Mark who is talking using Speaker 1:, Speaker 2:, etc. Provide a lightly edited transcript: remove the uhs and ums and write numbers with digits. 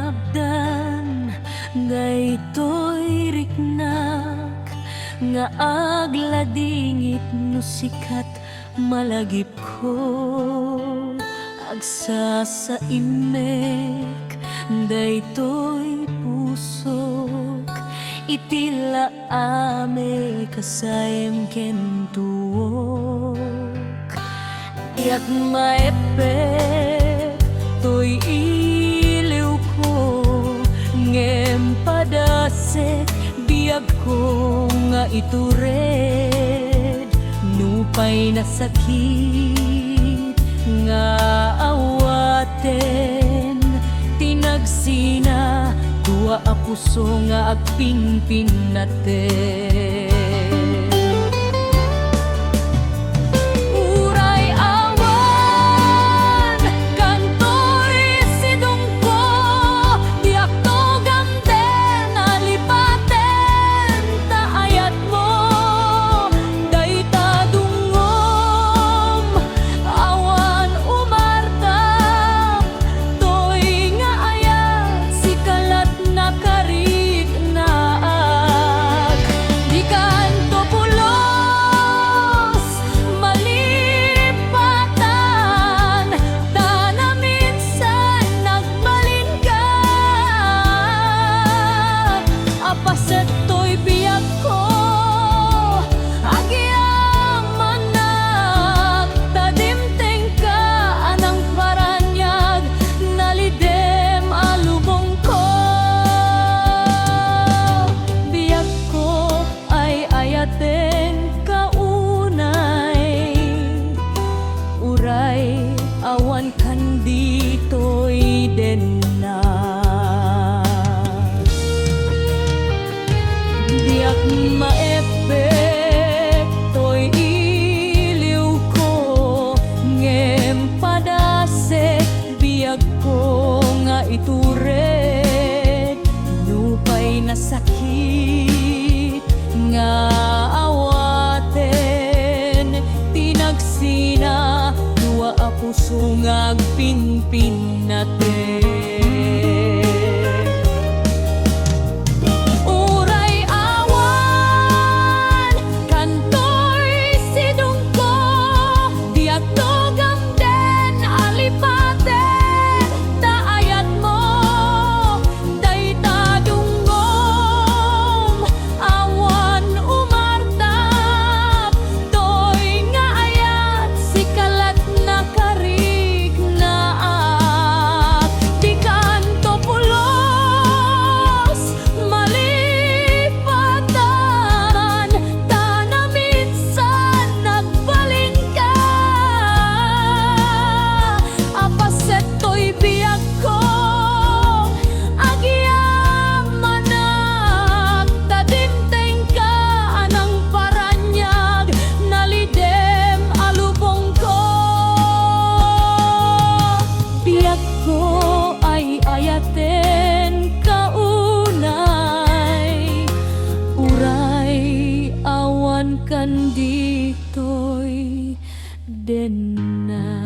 Speaker 1: hinabdan, daytoy riknak nga agladingit no sikat malagip ko. Agsa sa imek, daytoy pusok, itila ame kasayem ken tuok. Yak maepek toy iliw ko, ngem padasek biag ko nga itured. Nupay na sakit nga awaten, tinagsina dua a puso nga agpingpin naten. Awan kan ditoy den na diak maepek toy iliw ko, ngem padasek biag ko nga itured. Nupay na sakit nga awaten, tinagsina a puso nga agpinpin naten. Uray awan kantoy sidong ko, diag togam den alipaten, taayat mo dayta dungom. Awan umartap toy nga ayat sikalat na karig na ak. Di kanto pulos malipatan, tanaminsan nagbalin ka. Apaset to'y biyag ko, agyaman tadimteng ka anang paranyag, nalidem alubong ko. Biag ko ay ayaten kaunay, uray awan kan ditoy den na.